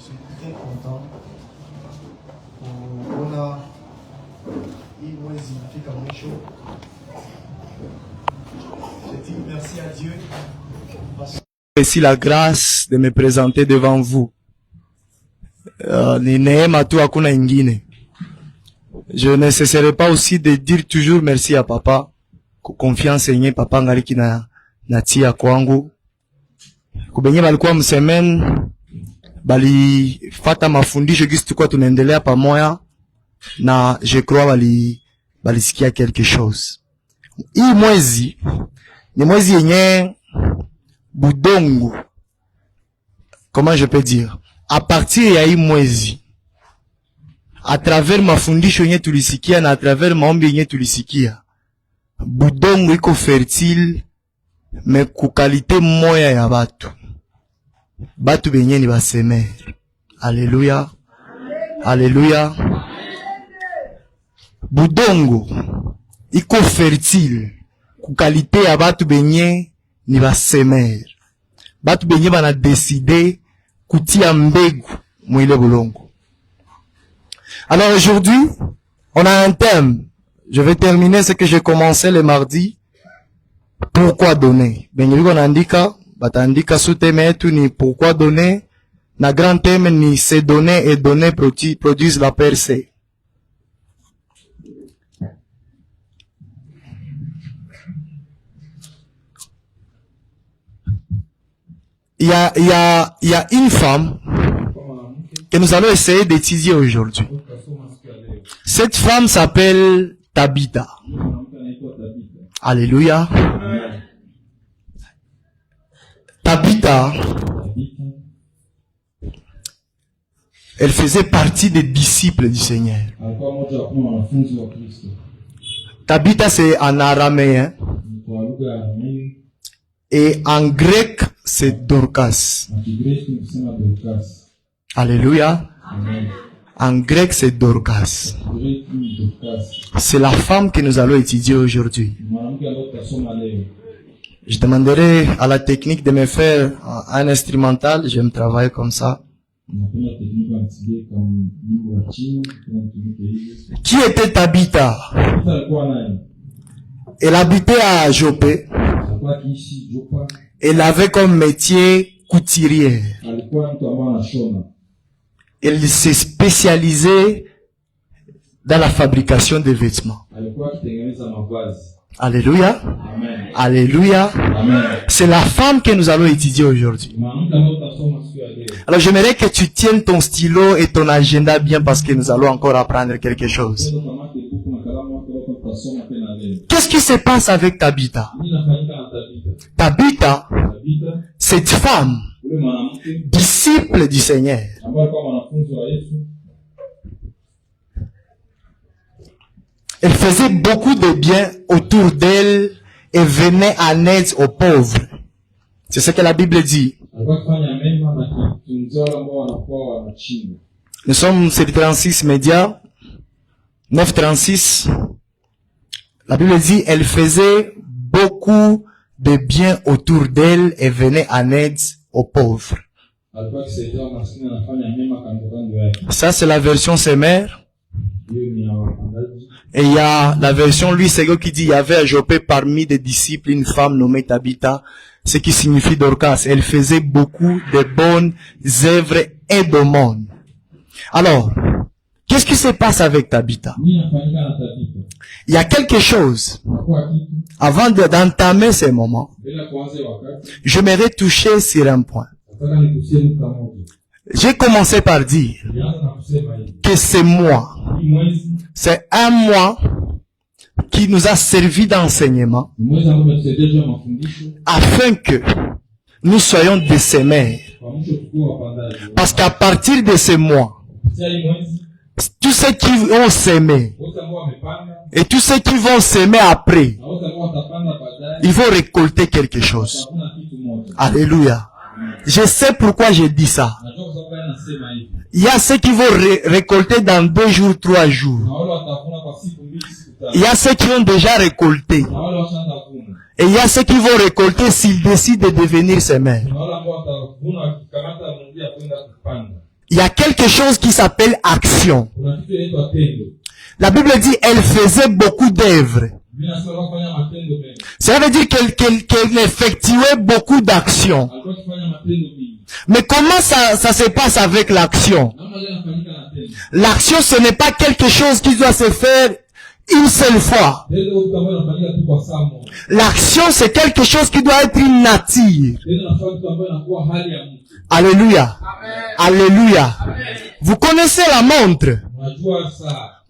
suis très content kuona hii mwezi imefika mwisho. Je dis merci à Dieu parce que la grâce de me présenter devant vous. Ni neema tu, hakuna ingine. Je ne cesserai pas aussi de dire toujours merci à papa, confiance yenye papa ngaliki na tia kwangu. Kubenye balikuwa msemen, bali fata mafundisho gisi tukua tunaendelea pamoja, na je crois balisikia quelque chose. Hii mwezi ni mwezi yenye budongo, comment je peux dire, à partir ya hii mwezi, à travers mafundisho yenye tulisikia na à travers maombi yenye tulisikia, budongo iko fertile me kukalite moya ya batu benye ni basemer. Alléluia, alléluia. Budongo iko fertile kukalite ya batu benye ni basemer, batu benye bana décider kutia mbegu mwile bulongo. Alors aujourd'hui, on a un thème. Je vais terminer ce que j'ai commencé le mardi. Pourquoi donner? Benyeliko naandika, batandika sous thème yetu ni pourquoi donner. Na grand thème ni se donner et donner produisent la percée. Il y a une femme que nous allons essayer d'étudier aujourd'hui. Cette femme s'appelle Tabitha. Alléluia. Tabitha, elle faisait partie des disciples du Seigneur. Tabitha, c'est en araméen. Et en grec, c'est Dorcas. Alléluia. En grec, c'est Dorcas. C'est la femme que nous allons étudier aujourd'hui. Je demanderai à la technique de me faire un instrumental. J'aime travailler comme ça. Qui était Tabitha? Elle habitait à Jopé. Elle avait comme métier couturière. Elle s'est spécialisée dans la fabrication de vêtements. Alléluia. Amen. Alléluia. Amen. C'est la femme que nous allons étudier aujourd'hui. Alors j'aimerais que tu tiennes ton stylo et ton agenda bien parce que nous allons encore apprendre quelque chose. Qu'est-ce qui se passe avec Tabitha? Tabitha, cette femme, disciple du Seigneur, elle faisait beaucoup de bien autour d'elle et venait en aide aux pauvres. C'est ce que la Bible dit. Nous sommes sur 36 médias, 936. La Bible dit, elle faisait beaucoup de bien autour d'elle et venait en aide aux pauvres. Ça, c'est la version Semer. Et il y a la version Louis Sego qui dit, il y avait à Jopé parmi des disciples une femme nommée Tabitha, ce qui signifie Dorcas. Elle faisait beaucoup de bonnes œuvres et d'aumônes. Alors, qu'est-ce qui se passe avec Tabitha? Il y a quelque chose. Avant d'entamer ces moments, j'aimerais toucher sur un point. J'ai commencé par dire que ce mois, c'est un mois qui nous a servi d'enseignement afin que nous soyons des semeurs. Parce qu'à partir de ce mois, tous ceux qui vont s'aimer et tous ceux qui vont s'aimer après, ils vont récolter quelque chose. Alléluia. Je sais pourquoi je dis ça. Il y a ceux qui vont récolter dans 2 jours, 3 jours. Il y a ceux qui ont déjà récolté. Et il y a ceux qui vont récolter s'ils décident de devenir semeurs. il y a quelque chose qui s'appelle action. La Bible dit, elle faisait beaucoup d'œuvres. Cela veut dire qu'elle effectuait beaucoup d'actions. Mais comment ça se passe avec l'action? L'action, ce n'est pas quelque chose qui doit se faire une seule fois. L'action, c'est quelque chose qui doit être une nature. Alléluia. Alléluia. Vous connaissez la montre?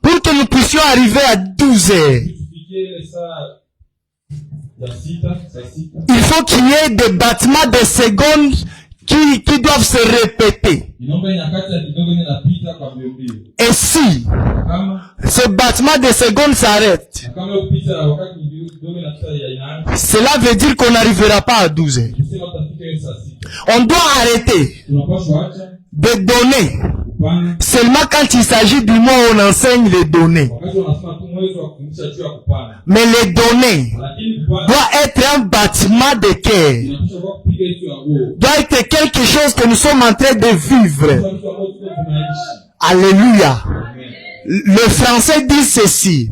Pour que nous puissions arriver à 12 heures, il faut qu'il y ait des battements de secondes qui doivent se répéter. Et si ce battement de secondes s'arrête, cela veut dire qu'on n'arrivera pas à 12 heures. On doit arrêter de donner seulement quand il s'agit du mois où on enseigne les données. Mais les données doit être un bâtiment de cœur. Doit être quelque chose que nous sommes en train de vivre. Alléluia. Le français dit ceci.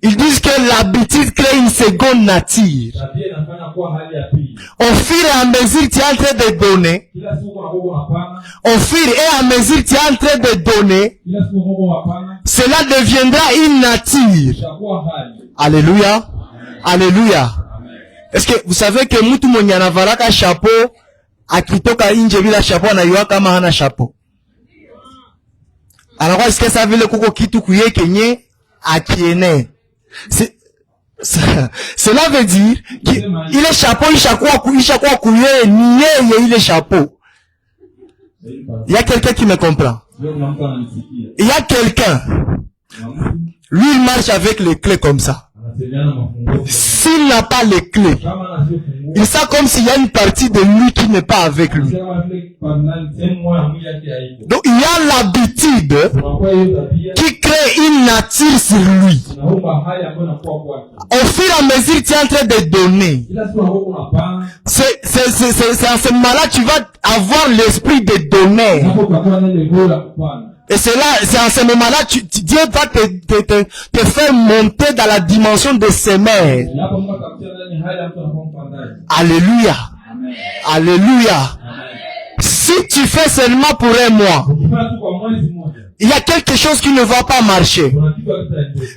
Ils disent que l'habitude crée une seconde nature. Au fur et à mesure tu es en train de donner, au fur et à mesure tu es en train de donner, cela deviendra une nature. Alléluia. Alléluia. Est-ce que vous savez que mtu mwenye anavalaka chapeau akitoka nje bila chapeau anaiwa kama hana chapeau? Alors est-ce que ça veut le kuko kitu kuye kenye akiene? Cela veut dire qu'il est chapeau ishakuwa kuye ni yeye ile chapeau. Il y a quelqu'un qui me comprend. Il y a quelqu'un. Lui il marche avec les clés comme ça. S'il n'a pas les clés, il sent comme s'il y a une partie de lui qui n'est pas avec lui. Donc il y a l'habitude qui crée une nature sur lui. Au fur et à mesure tu es en train de donner, c'est en ce moment-là tu vas avoir l'esprit de donner. Et c'est en ce moment-là, Dieu va te faire monter dans la dimension de semer. Alléluia. Alléluia. Si tu fais seulement pour un mois, il y a quelque chose qui ne va pas marcher.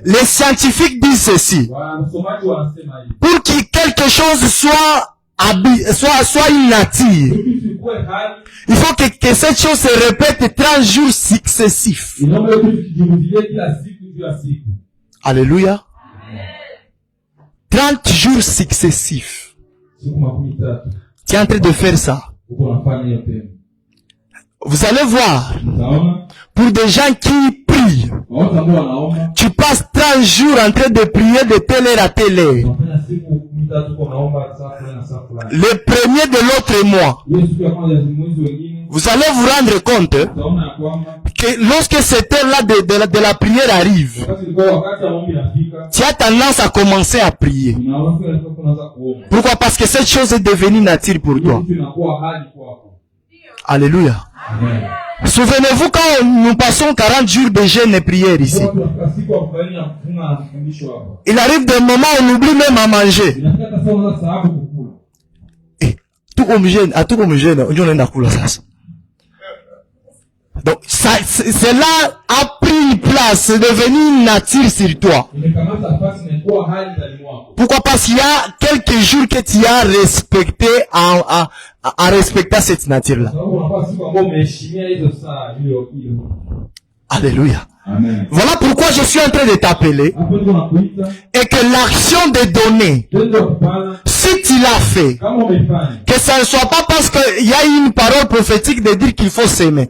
Les scientifiques disent ceci. Pour que quelque chose soit une nature, il faut que cette chose se répète 30 jours successifs. Alléluia. 30 jours successifs. Tu es en train de faire ça. Vous allez voir, pour des gens qui prient, tu passes 30 jours en train de prier de telle heure à telle heure. Le premier de l'autre mois, vous allez vous rendre compte que lorsque cette heure-là de la prière arrive, tu as tendance à commencer à prier. Pourquoi? Parce que cette chose est devenue nature pour toi. Alléluia. Amen. Souvenez-vous quand nous passons 40 jours de jeûne et prière ici. Il arrive des moments où on oublie même à manger. Et tout comme jeûne, on est d'accord ça. Donc, cela a pris une place, c'est devenu une nature sur toi. Pourquoi? Parce qu'il y a quelques jours que tu as respecté à respecter cette nature-là. Alléluia. Amen. Voilà pourquoi je suis en train de t'appeler et que l'action de donner, si tu l'as fait, que ça ne soit pas parce qu'il y a une parole prophétique de dire qu'il faut s'aimer.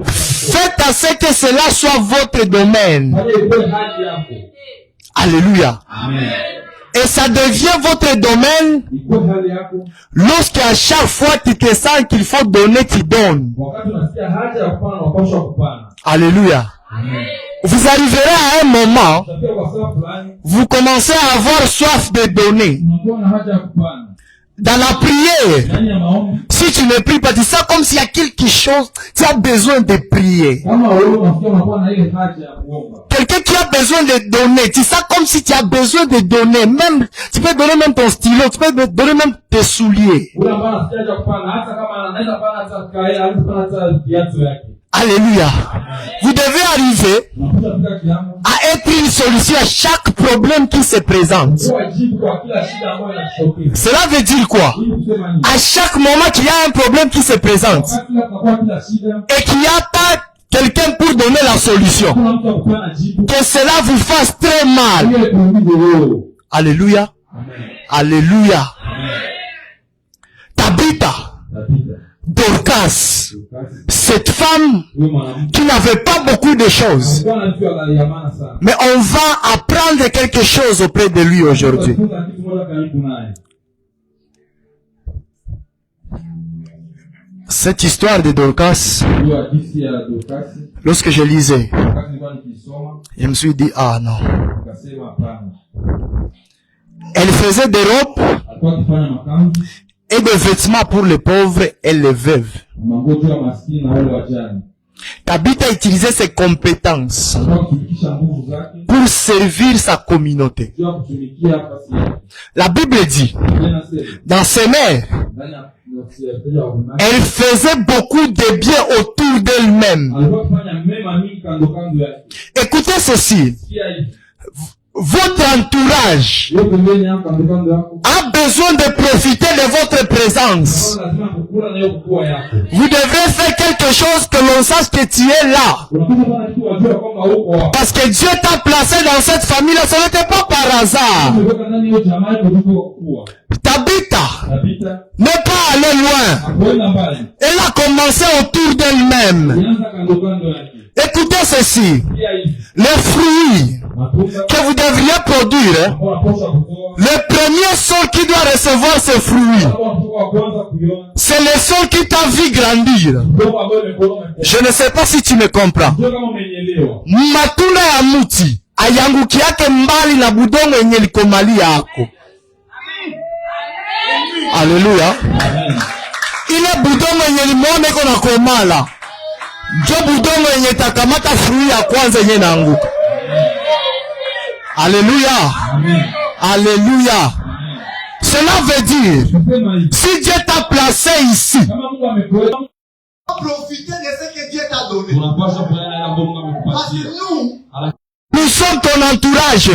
Faites à ce que cela soit votre domaine. Alléluia. Amen. Et ça devient votre domaine lorsqu'à chaque fois tu te sens qu'il faut donner, tu donnes. Alléluia. Amen. Vous arriverez à un moment, vous commencez à avoir soif de donner. Dans la prière, si tu ne pries pas, tu sens comme s'il y a quelque chose, tu as besoin de prier. Quelqu'un qui a besoin de donner, tu sens comme si tu as besoin de donner. Même, tu peux donner même ton stylo, tu peux donner même tes souliers. Alléluia. Vous devez arriver à être une solution à chaque problème qui se présente. Cela veut dire quoi? À chaque moment qu'il y a un problème qui se présente et qu'il n'y a pas quelqu'un pour donner la solution, que cela vous fasse très mal. Alléluia. Alléluia. Tabitha, Dorcas, cette femme qui n'avait pas beaucoup de choses, mais on va apprendre quelque chose auprès de lui aujourd'hui. Cette histoire de Dorcas, lorsque je lisais, je me suis dit, ah non. Elle faisait des robes et des vêtements pour les pauvres et les veuves. Tabitha utilisait ses compétences pour servir sa communauté. La Bible dit, dans ses mers, elle faisait beaucoup de bien autour d'elle-même. Écoutez ceci. Votre entourage a besoin de profiter de votre présence. Vous devrez faire quelque chose que l'on sache que tu es là. Parce que Dieu t'a placé dans cette famille-là, ce n'était pas par hasard. Tabitha n'est pas allée loin. Elle a commencé autour d'elle-même. Écoutez ceci. Les fruits que vous devriez produire, le premier sol qui doit recevoir ces fruits, c'est le sol qui t'a vu grandir. Je ne sais pas si tu me comprends. Matunda ya muti ayangukiake mbali na budongo yenye liko mali yako. Alléluia. Ile budongo yenye limeona iko na komala, ndio budongo yenye takamata fruit ya kwanza yenye naanguka. Alléluia. Alléluia. Cela veut dire, si Dieu t'a placé ici, profiter de ce que Dieu t'a donné. Parce que nous sommes ton entourage.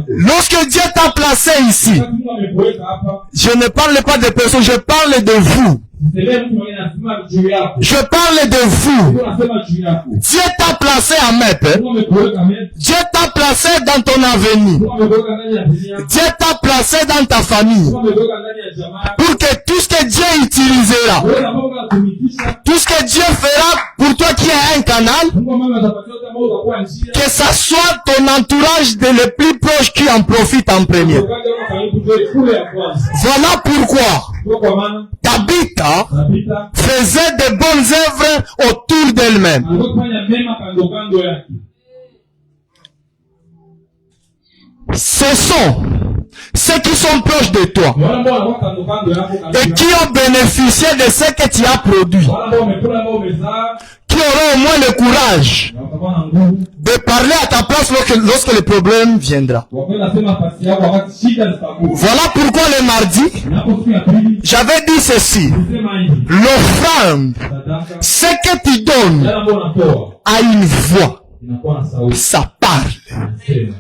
Lorsque Dieu t'a placé ici, je ne parle pas de personnes, je parle de vous. Je parle de vous. Dieu t'a placé à mettre. Dieu t'a placé dans ton avenir. Dieu t'a placé dans ta famille. Pour que tout ce que Dieu utilisera, tout ce que Dieu fera pour toi qui es un canal, que ça soit ton entourage de le plus proche qui en profite en premier. Voilà pourquoi Tabitha faisait de bonnes œuvres autour d'elle-même. Ce sont ceux qui sont proches de toi et qui ont bénéficié de ce que tu as produit, qui auront au moins le courage de parler à ta place lorsque le problème viendra. Voilà pourquoi le mardi, j'avais dit ceci. L'offrande, ce que tu donnes, a une voix. Ça parle.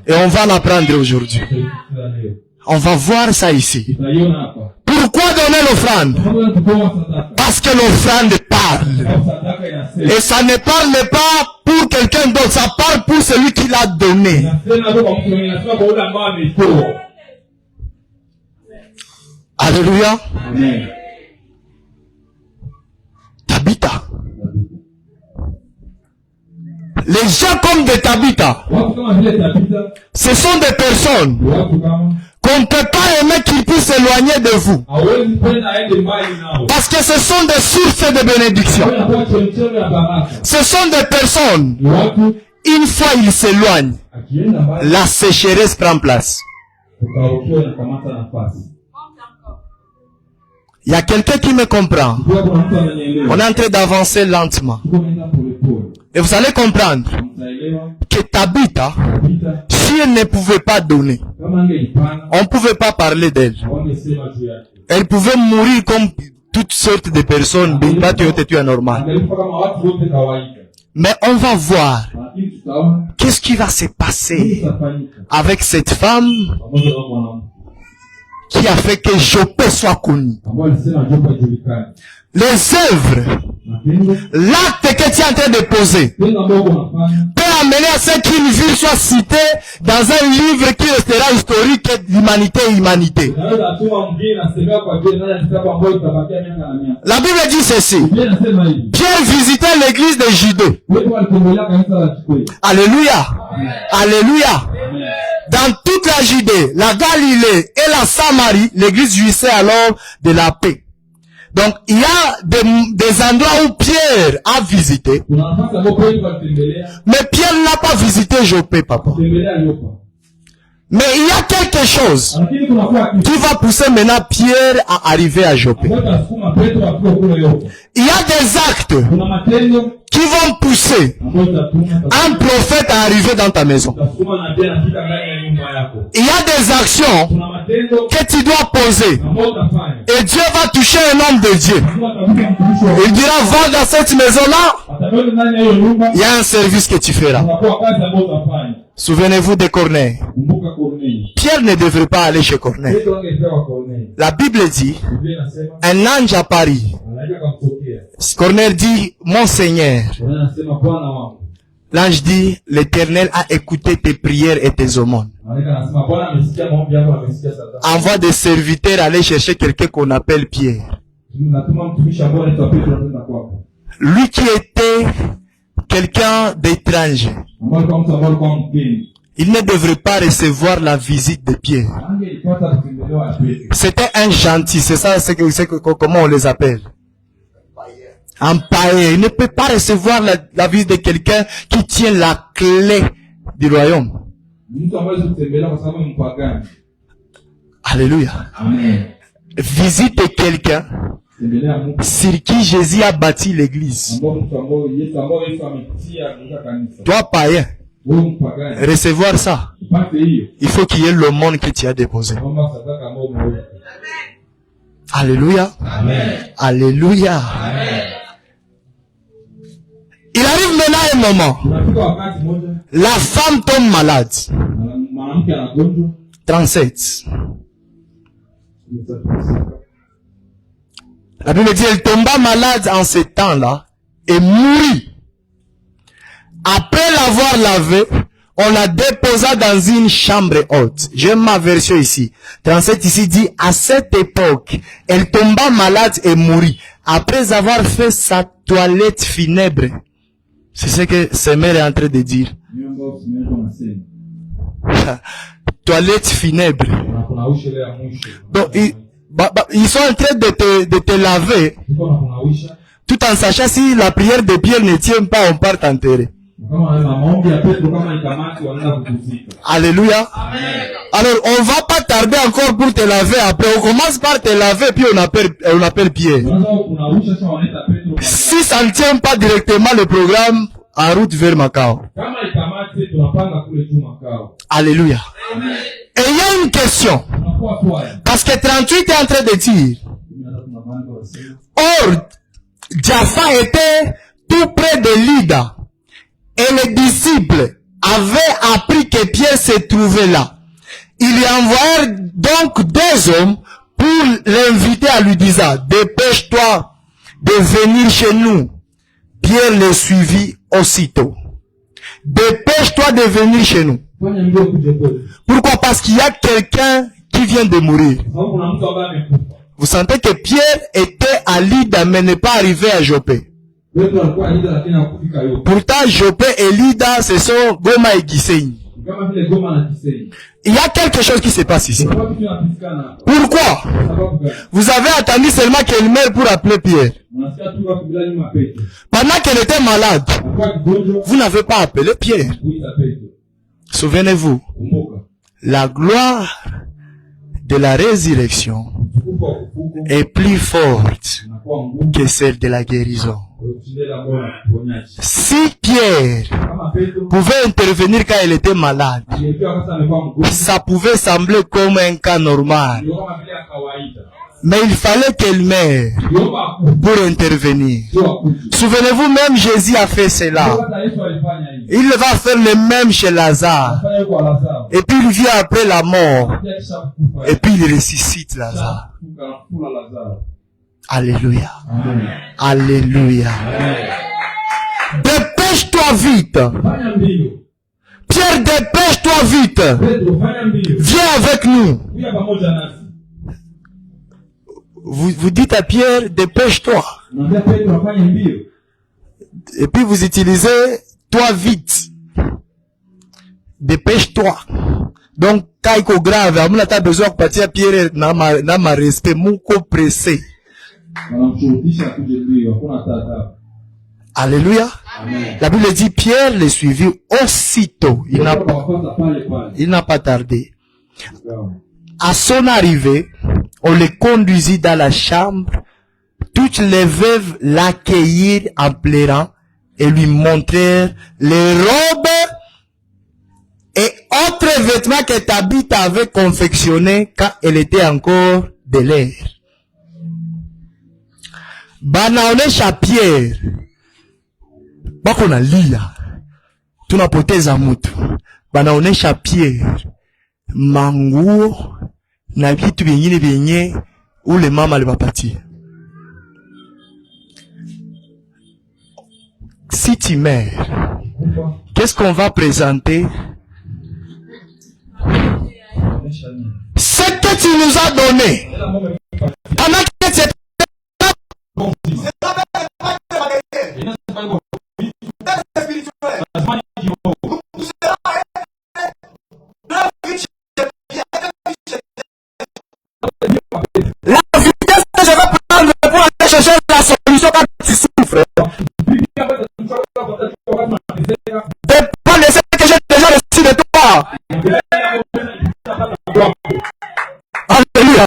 Et on va l'apprendre aujourd'hui. On va voir ça ici. Pourquoi donner l'offrande? Parce que l'offrande parle. Et ça ne parle pas pour quelqu'un d'autre, ça parle pour celui qui l'a donné. Alléluia. Amen. Tabitha. Les gens comme de Tabitha, ce sont des personnes qu'on ne peut pas aimer qu'ils puissent s'éloigner de vous. Parce que ce sont des sources de bénédiction. Ce sont des personnes, une fois ils s'éloignent, la sécheresse prend place. Il y a quelqu'un qui me comprend. On est en train d'avancer lentement. Et vous allez comprendre que Tabitha, si elle ne pouvait pas donner, on ne pouvait pas parler d'elle. Elle pouvait mourir comme toutes sortes de personnes. Normal. Mais on va voir qu'est-ce qui va se passer avec cette femme qui a fait que Jopé soit connu. Les œuvres, l'acte que tu es en train de poser, peut amener à ce qu'une ville soit citée dans un livre qui restera historique d'humanité et humanité. La Bible dit ceci. Pierre visitait l'église de Judée. Alléluia. Alléluia. Dans toute la Judée, la Galilée et la Samarie, l'église jouissait alors de la paix. Donc, il y a des endroits où Pierre a visité. Mais Pierre n'a pas visité Jopé, papa. Mais il y a quelque chose qui va pousser maintenant Pierre à arriver à Jopé. Il y a des actes qui vont pousser un prophète à arriver dans ta maison. Il y a des actions que tu dois poser. Et Dieu va toucher un homme de Dieu. Il dira, va dans cette maison-là. Il y a un service que tu feras. Souvenez-vous de Corneille. Pierre ne devrait pas aller chez Corneille. La Bible dit, un ange apparut. Corneille dit, mon Seigneur. L'ange dit, l'Éternel a écouté tes prières et tes aumônes. Envoie des serviteurs aller chercher quelqu'un qu'on appelle Pierre. Lui qui était quelqu'un d'étrange. Il ne devrait pas recevoir la visite de Pierre. C'était un gentil, c'est ça, comment on les appelle? Un païen. Il ne peut pas recevoir la visite de quelqu'un qui tient la clé du royaume. Alléluia. Amen. Visite quelqu'un sur qui Jésus a bâti l'église. Toi, païen, recevoir ça, il faut qu'il y ait le monde que tu as déposé. Alléluia. Amen. Alléluia. Amen. Il arrive maintenant un moment. La femme tombe malade. 37. La Bible dit, elle tomba malade en ce temps-là et mourut. Après l'avoir lavée, on la déposa dans une chambre haute. J'aime ma version ici. 37 ici dit, à cette époque, elle tomba malade et mourut. Après avoir fait sa toilette funèbre. C'est ce que sa mère est en train de dire. Toilette funèbre. Donc, ils sont en train de te laver. Tout en sachant si la prière de Pierre ne tient pas, on part t'enterrer. Alléluia. Amen. Alors, on va pas tarder encore pour te laver. Après, on commence par te laver, puis on appelle Pierre. Si ça ne tient pas directement le programme, en route vers Macao. Alléluia. Amen. Et il y a une question. Parce que 38 est en train de dire, or, Jaffa était tout près de Lydda. Et les disciples avaient appris que Pierre se trouvait là. Ils lui envoyèrent donc 2 hommes pour l'inviter à lui disant, dépêche-toi de venir chez nous. Pierre le suivit aussitôt. Dépêche-toi de venir chez nous. Pourquoi? Parce qu'il y a quelqu'un qui vient de mourir. Vous sentez que Pierre était à Lydda mais n'est pas arrivé à Jopé. Pourtant, Jopé et Lydda, ce sont Goma et Gisenyi. Il y a quelque chose qui se passe ici. Pourquoi? Vous avez attendu seulement qu'elle meure pour appeler Pierre. Pendant qu'elle était malade, vous n'avez pas appelé Pierre. Souvenez-vous, la gloire de la résurrection est plus forte que celle de la guérison. Si Pierre pouvait intervenir quand il était malade, ça pouvait sembler comme un cas normal. Mais il fallait qu'elle meure pour intervenir. Souvenez-vous, même Jésus a fait cela. Il va faire le même chez Lazare. Et puis il vient après la mort. Et puis il ressuscite Lazare. Alléluia. Alléluia. Dépêche-toi vite. Pierre, dépêche-toi vite. Viens avec nous. Vous dites à Pierre, dépêche-toi. Et puis vous utilisez toi vite. Dépêche-toi. Donc, quand il est grave, on a besoin de partir à Pierre, n'a ma respect, mon pressé. Alléluia. Amen. La Bible dit, Pierre le suivit aussitôt. Il n'a pas tardé. À son arrivée, on le conduisit dans la chambre. Toutes les veuves l'accueillirent en pleurant et lui montrèrent les robes et autres vêtements que Tabitha avait confectionnés quand elle était encore de l'air. Banaonesha Pierre. Bakona lia. Tunapoteza mtu. Banaonesha Pierre. Manguo na vitu vingine vyenye ule mama alipapatia. Si tu meurs, qu'est-ce qu'on va présenter? Ce que tu nous as donné. La vitesse que je vais prendre pour aller chercher la solution quand tu souffres dépend de ce que j'ai déjà reçu de toi. Alléluia.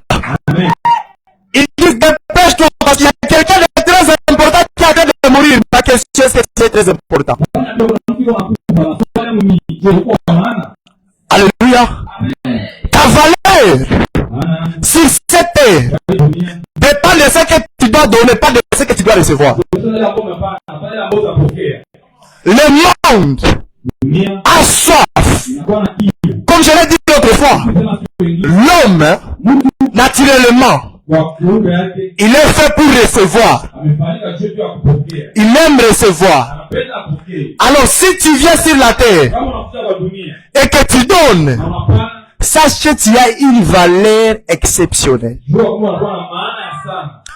Il dit dépêche-toi parce qu'il y a quelqu'un de très important qui a train de mourir. Ma question est que c'est très important. Alléluia. Ta valeur sur cette terre dépend de ce que tu dois donner, pas de ce que tu dois recevoir. Le monde a soif. Comme je l'ai dit l'autre fois, l'homme, naturellement, il est fait pour recevoir. Il aime recevoir. Alors si tu viens sur la terre et que tu donnes, sache que tu as une valeur exceptionnelle.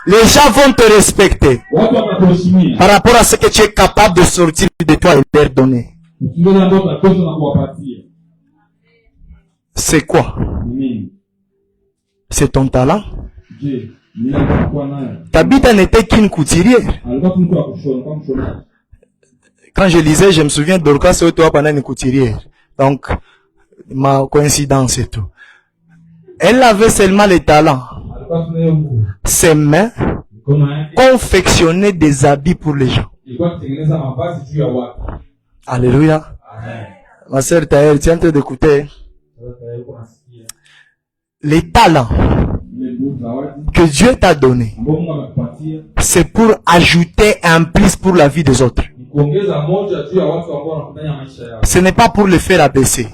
Les gens vont te respecter par rapport à ce que tu es capable de sortir de toi et leur donner. C'est quoi? C'est ton talent? Tabitha n'était qu'une couturière. Quand je lisais, je me souviens de Dorcas et toi pendant une couturière. Donc, ma coïncidence et tout. Elle avait seulement le talent. Ses mains confectionnaient des habits pour les gens. Alléluia. Ma sœur Taël, tu es en train d'écouter. Les talents que Dieu t'a donné, c'est pour ajouter un plus pour la vie des autres. Ce n'est pas pour les faire abaisser.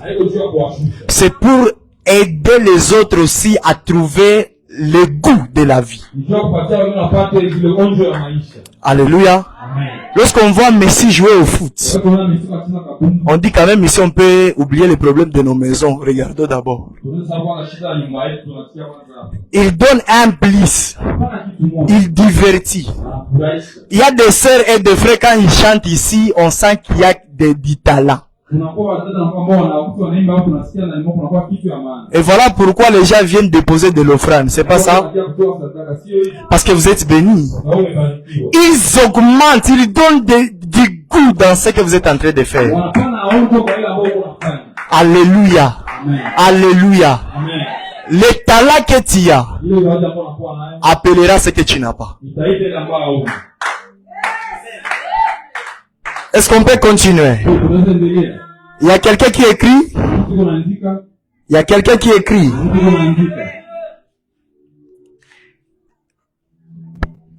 C'est pour aider les autres aussi à trouver le goût de la vie. Alléluia. Lorsqu'on voit Messi jouer au foot, on dit quand même ici on peut oublier les problèmes de nos maisons. Regardons d'abord. Il donne un plus. Il divertit. Il y a des sœurs et des frères quand ils chantent ici, on sent qu'il y a du talent. Et voilà pourquoi les gens viennent déposer de l'offrande. C'est pas ça? Parce que vous êtes bénis. Ils augmentent, ils donnent du goût dans ce que vous êtes en train de faire. Alléluia. Alléluia. le talent que tu as appellera ce que tu n'as pas. Est-ce qu'on peut continuer? Il y a quelqu'un qui écrit? Il y a quelqu'un qui écrit.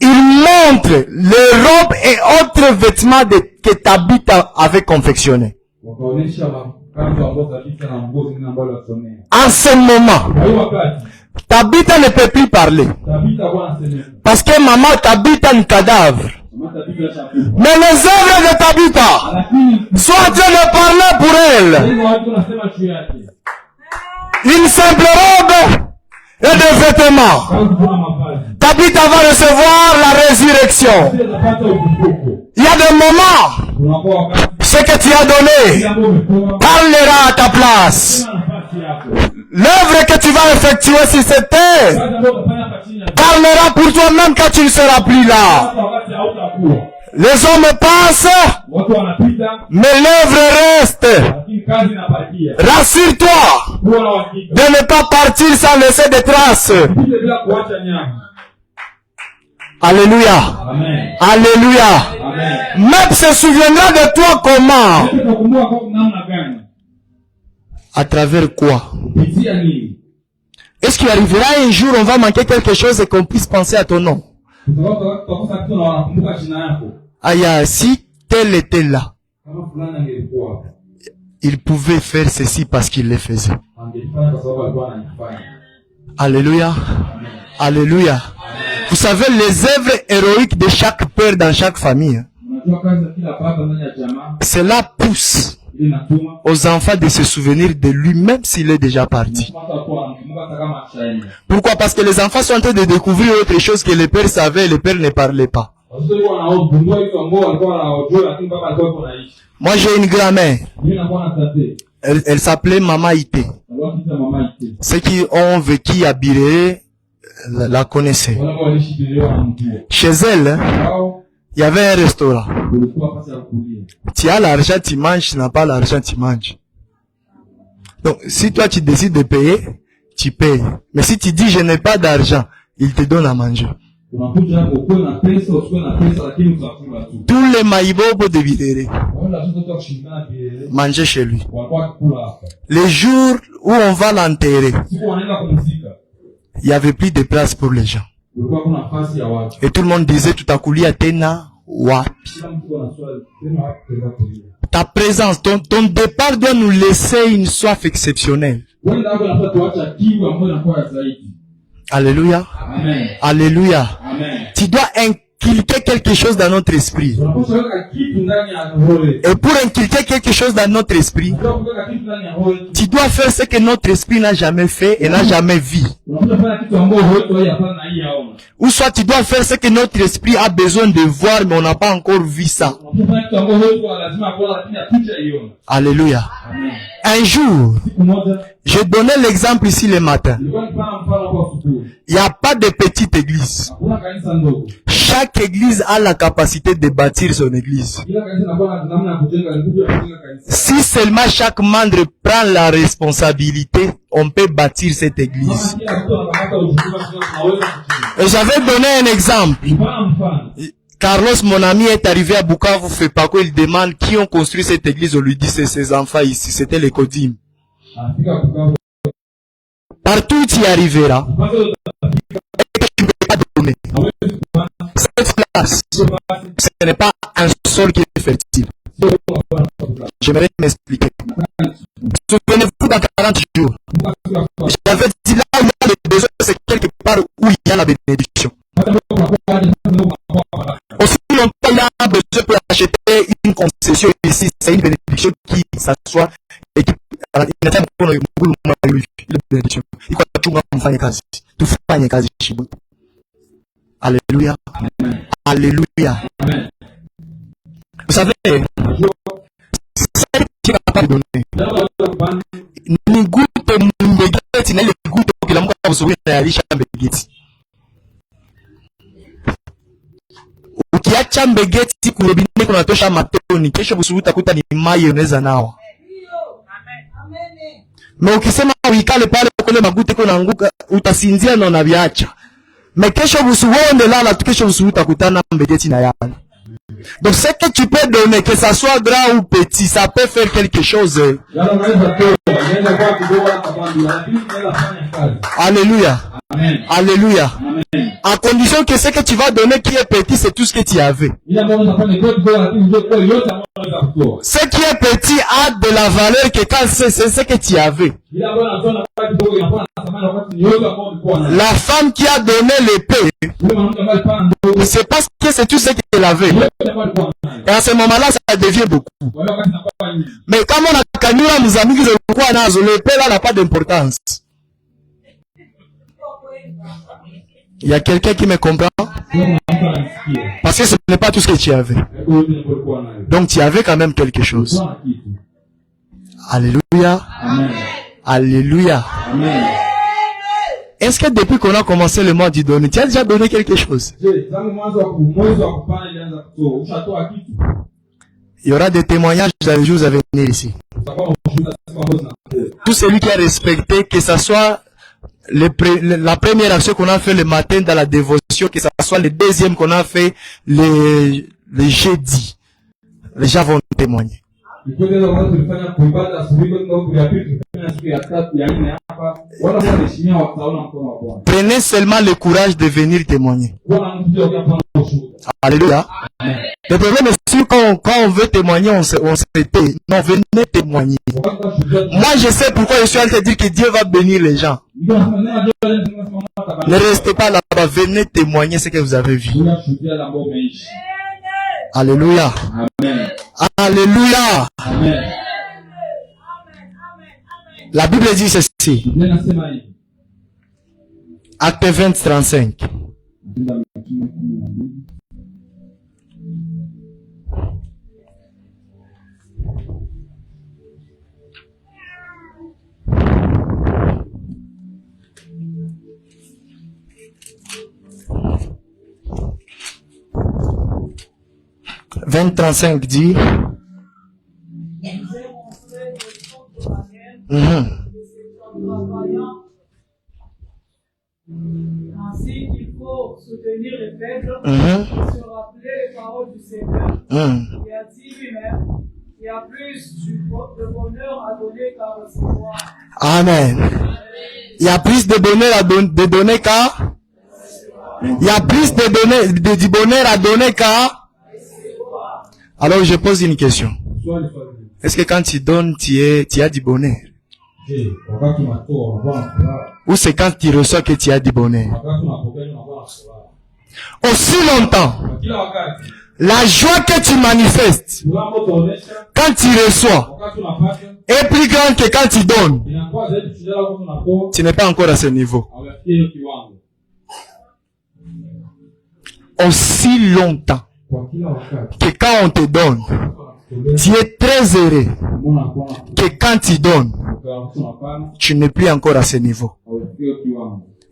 Il montre les robes et autres vêtements que Tabitha avait confectionnés. En ce moment, Tabitha ne peut plus parler. Parce que maman Tabitha est un cadavre. Mais les œuvres de Tabitha sont en train de parler pour elle. Une simple robe et des vêtements. Tabitha va recevoir la résurrection. Il y a des moments, ce que tu as donné parlera à ta place. L'œuvre que tu vas effectuer sur cette terre parlera pour toi-même quand tu ne seras plus là. Les hommes passent, mais l'œuvre reste. Rassure-toi de ne pas partir sans laisser des traces. Alléluia. Amen. Alléluia. Même se souviendra de toi comment? À travers quoi? Est-ce qu'il arrivera un jour on va manquer quelque chose et qu'on puisse penser à ton nom? Aïe, si tel était là, il pouvait faire ceci parce qu'il le faisait. Alléluia. Alléluia. Vous savez, les œuvres héroïques de chaque père dans chaque famille, cela pousse aux enfants de se souvenir de lui même s'il est déjà parti. Pourquoi? Parce que les enfants sont en train de découvrir autre chose que le père savait et le père ne parlait pas. Moi j'ai une grand-mère. Elle s'appelait Maman Ité. Ceux qui ont vécu à Biré la connaissaient. Chez elle, il y avait un restaurant. Tu as l'argent, tu manges. Tu n'as pas l'argent, tu manges. Donc, si toi tu décides de payer, tu payes. Mais si tu dis je n'ai pas d'argent, il te donne à manger. Tous les maïbobos de Bidéré mangeaient chez lui. Les jours où on va l'enterrer, il n'y avait plus de place pour les gens. Et tout le monde disait tout à coup, Tena, wapi. Ta présence, ton départ doit nous laisser une soif exceptionnelle. Alléluia. Amen. Alléluia. Amen. Tu dois inculquer quelque chose dans notre esprit. Et pour inculquer quelque chose dans notre esprit, tu dois faire ce que notre esprit n'a jamais fait et n'a jamais vu. Ou soit tu dois faire ce que notre esprit a besoin de voir mais on n'a pas encore vu ça. Alléluia. Amen. Un jour, je donnais l'exemple ici le matin. Il n'y a pas de petite église. Chaque église a la capacité de bâtir son église. Si seulement chaque membre prend la responsabilité, on peut bâtir cette église. Et j'avais donné un exemple. Carlos, mon ami, est arrivé à Bukavu, fait pas quoi, il demande qui ont construit cette église. On lui dit c'est ses enfants ici, c'était les Kodim. Partout où tu y arriveras, et que tu ne peux pas donner. Cette place, ce n'est pas un sol qui est fertile. J'aimerais m'expliquer. Souvenez-vous dans 40 jours. J'avais dit là où il y a le besoin, c'est quelque part où il y a la bénédiction. Aussi longtemps il y a un besoin pour acheter une concession ici, c'est une bénédiction qui s'assoit et qui inataka mkono mkuu mwa ile bénédiction. Iko chunga mfanye kazi. Tufanye kazi shibu. Alléluia. Alléluia. Amen. Vous savez, c'est qui est capable de donner. Ni gute mbegeti na ile gute kila mko kusubiri tayarisha mbegeti. Ukiacha mbegeti kurobine kunatosha matoni, kesho busubuhi utakuta ni mai unaweza nawa. Mais ukisema uikale pale kule magute kuna anguka utasinzia na unaviacha. Mais kesho busuonde lala tu kesho busu utakutana mbegeti na yale. Donc ce que tu peux donner, que ça soit grand ou petit, ça peut faire quelque chose. Alléluia. Amen. Alléluia. Amen. À condition que ce que tu vas donner qui est petit, c'est tout ce que tu avais. Ce qui est petit a de la valeur que quand c'est ce que tu avais. La femme qui a donné l'épée, c'est parce que c'est tout ce qu'elle avait. Et à ce moment-là, ça devient beaucoup. Mais comme on a Kanyura, nos amis qui ont quoi nazo, l'épée là n'a pas d'importance. Il y a quelqu'un qui me comprend? Parce que ce n'est pas tout ce que tu avais. Donc tu avais quand même quelque chose. Alléluia. Amen. Alléluia. Amen. Est-ce que depuis qu'on a commencé le mois du donner, tu as déjà donné quelque chose? Il y aura des témoignages les jours à venir ici. Tout celui qui a respecté, que ce soit la première action qu'on a fait le matin dans la dévotion, que ce soit le deuxième qu'on a fait le jeudi, les gens vont témoigner. Prenez seulement le courage de venir témoigner. Alléluia. Le problème est que quand on veut témoigner, on se tait. Non, venez témoigner. Moi, je sais pourquoi je suis en train de dire que Dieu va bénir les gens. Ne restez pas là-bas, venez témoigner ce que vous avez vu. Alléluia. Amen. Alléluia. Amen. La Bible dit ceci. Acte 20, 35. « 20-35 dit Ainsi qu'il faut soutenir les faibles, se rappeler les paroles du Seigneur, qui a dit lui-même, il y a plus de bonheur à donner qu'à recevoir. Amen. Il y a plus de bonheur à donner qu'à. Il y a plus de bonheur à donner qu'à. Alors je pose une question. Est-ce que quand tu donnes, tu as du bonheur? Ou c'est quand tu reçois que tu as du bonheur? Aussi longtemps, la joie que tu manifestes quand tu reçois est plus grande que quand tu donnes. Tu n'es pas encore à ce niveau. Aussi longtemps que quand on te donne, tu es très heureux, que quand tu donnes, tu n'es plus encore à ce niveau.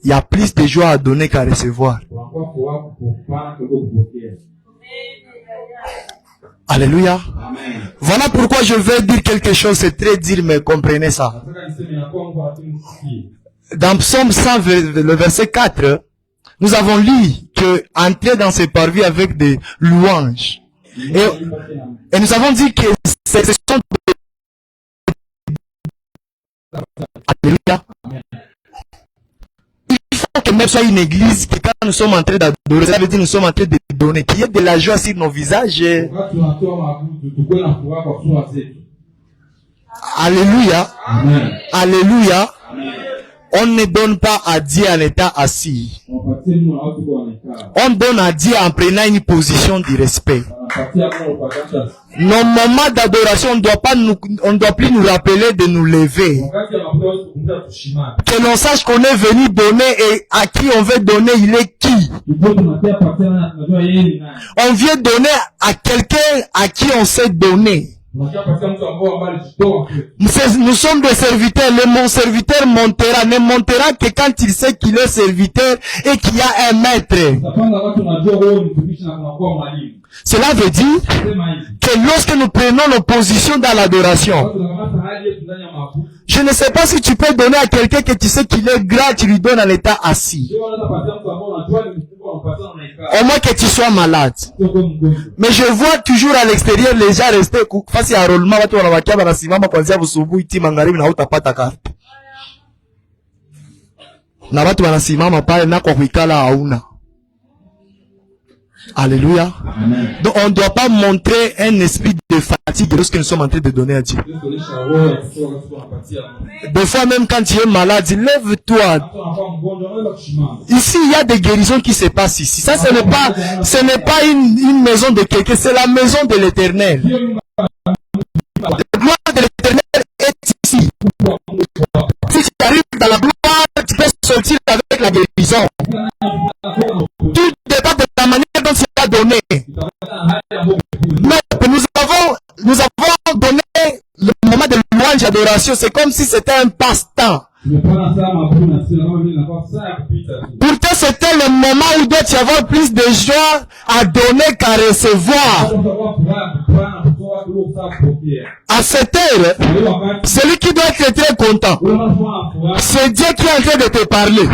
Il y a plus de joie à donner qu'à recevoir. Alléluia. Voilà pourquoi je vais dire quelque chose, c'est très dire, mais comprenez ça. Dans Psaume 100, le verset 4, nous avons lu que entrer dans ces parvis avec des louanges. Et nous avons dit que ce sont Alléluia. Il faut que même soit une église, que quand nous sommes en train d'adorer, ça veut dire que nous sommes en train de donner, qu'il y ait de la joie sur nos visages. Alléluia. Amen. Alléluia. Amen. On ne donne pas à Dieu en étant assis. On donne à Dieu en prenant une position de respect. Nos moments d'adoration, on ne doit plus nous rappeler de nous lever. Que l'on sache qu'on est venu donner et à qui on veut donner, il est qui. On vient donner à quelqu'un à qui on sait donner. Nous sommes des serviteurs. Mon serviteur montera, ne montera que quand il sait qu'il est serviteur et qu'il y a un maître. Cela veut dire que lorsque nous prenons nos positions dans l'adoration, Je ne sais pas si tu peux donner à quelqu'un que tu sais qu'il est gras, tu lui donnes en état assis. Au moins que tu sois malade. Mais je vois toujours à l'extérieur les gens rester face à roulement, watu wanawakia wanasimama kuanzia busubuhi iti magharibi na hutapata karte. Na watu wanasimama pale na kwa kuikala hauna. Alléluia. Donc on ne doit pas montrer un esprit de fatigue lorsque nous sommes en train de donner à Dieu. Des fois même quand tu es malade, lève-toi. Ici il y a des guérisons qui se passent ici. Ça ce n'est pas une maison de quelqu'un, c'est la maison de l'Éternel. La gloire de l'Éternel est ici. Si tu arrives dans la gloire, tu peux sortir avec la guérison. Tout dépend de la manière dont tu as donné. Mais nous avons donné le moment de louange et d'adoration. C'est comme si c'était un passe-temps. Pourtant, c'était le moment où tu dois avoir plus de joie à donner qu'à recevoir. À cette heure, celui qui doit être très content, c'est Dieu qui est en train de te parler.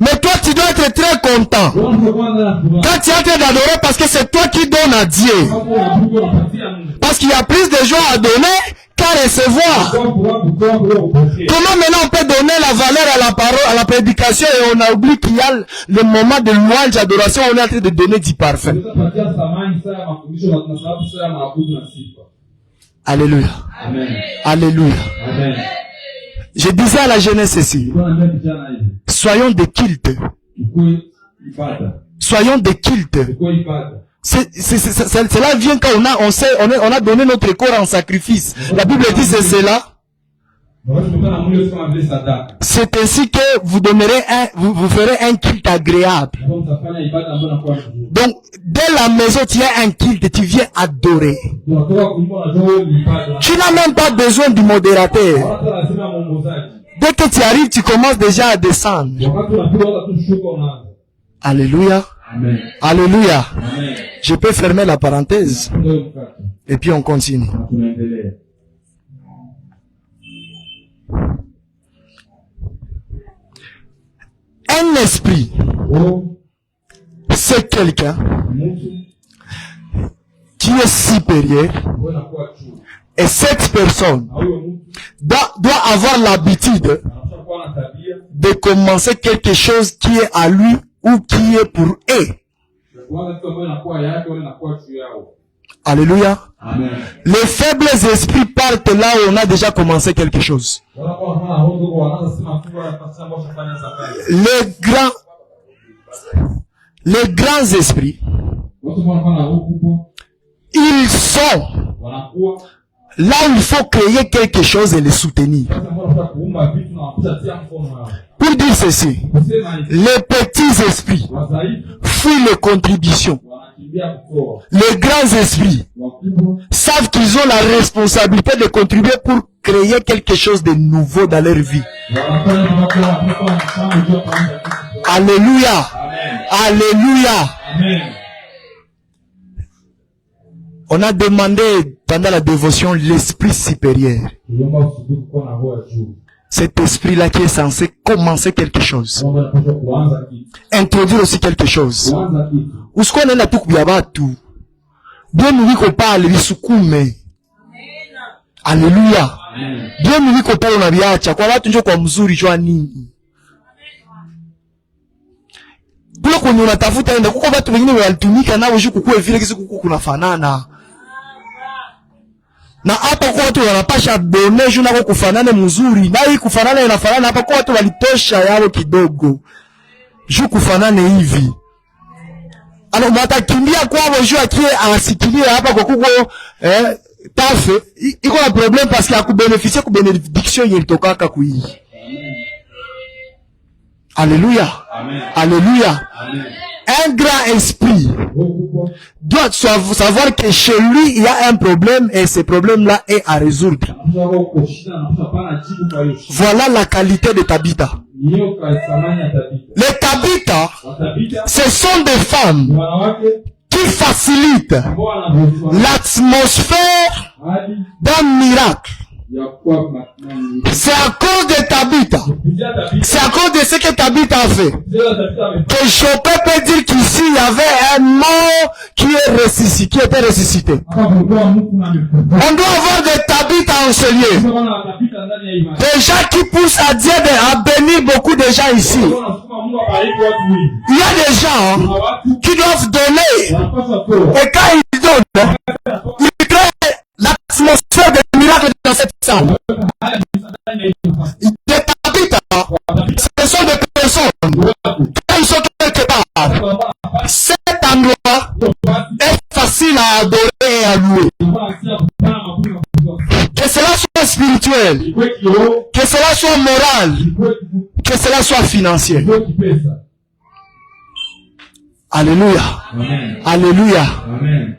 Mais toi, tu dois être très content quand tu es en train d'adorer parce que c'est toi qui donnes à Dieu. Parce qu'il y a plus de joie à donner qu'à recevoir. Comment maintenant on peut donner la valeur à la parole, à la prédication et on a oublié qu'il y a le moment de louange, d'adoration, on est en train de donner du parfum. Alléluia. Amen. Alléluia. Amen. Je disais à la jeunesse ici, soyons des cultes. Soyons des cultes. Cela vient quand on a donné notre corps en sacrifice. La Bible dit c'est cela. C'est ainsi que vous donnerez vous ferez un culte agréable. Donc, dès la maison, tu as un culte, tu viens adorer. Tu n'as même pas besoin du modérateur. Dès que tu arrives, tu commences déjà à descendre. Alléluia. Amen. Alléluia. Amen. Je peux fermer la parenthèse. Et puis on continue. Un esprit, c'est quelqu'un qui est supérieur. Et cette personne doit avoir l'habitude de commencer quelque chose qui est à lui ou qui est pour eux. Alléluia. Amen. Les faibles esprits partent là où on a déjà commencé quelque chose. Les grands esprits, ils sont là où il faut créer quelque chose et les soutenir. Pour dire ceci, les petits esprits fuient les contributions. Les grands esprits savent qu'ils ont la responsabilité de contribuer pour créer quelque chose de nouveau dans leur vie. Alléluia. Alléluia. Amen. On a demandé pendant la dévotion l'esprit supérieur. Cet esprit-là qui est censé commencer quelque chose. Introduire aussi quelque chose. Usikone na tu kubia tu. Dieu nous dit qu'on parle bisukume. Alléluia. Dieu nous dit qu'on parle na biacha. Kwa watu njoo kwa mzuri jua nini. Kule kwenye unatafuta enda kuko watu wengine walitumika nao juu kukue vile kisi kuku kunafanana. Na hapa kwa watu wanapasha donesho na kufanane mzuri. Na hii kufanana inafanana hapa kwa watu walitosha yao kidogo. Juu kufanane hivi. Alors matakimbia kwao juu akie asikilia hapa kwa kuko tafe iko na problem parce que akubeneficia ku benediction yelitokaka kui. Alléluia. Amen. Alléluia. Amen. Un grand esprit doit savoir que chez lui il y a un problème et ce problème-là est à résoudre. Voilà la qualité de Tabitha. Les Tabitha, ce sont des femmes qui facilitent l'atmosphère d'un miracle. C'est à cause de Tabitha. C'est à cause de ce que Tabitha a fait. Que Chopin peut dire qu'ici, il y avait un mort qui était ressuscité. On doit avoir des Tabitha en ce lieu. Des gens qui poussent à Dieu à bénir beaucoup de gens ici. Il y a des gens qui doivent donner. Et quand ils donnent, ils créent l'atmosphère des miracles dans cette salle. Des Tabitha, ce sont des personnes. Quand ils sont quelque part, cet endroit est facile à adorer et à louer. Que cela soit spirituel, que cela soit moral, que cela soit financier. Alléluia. Amen. Alléluia. Amen.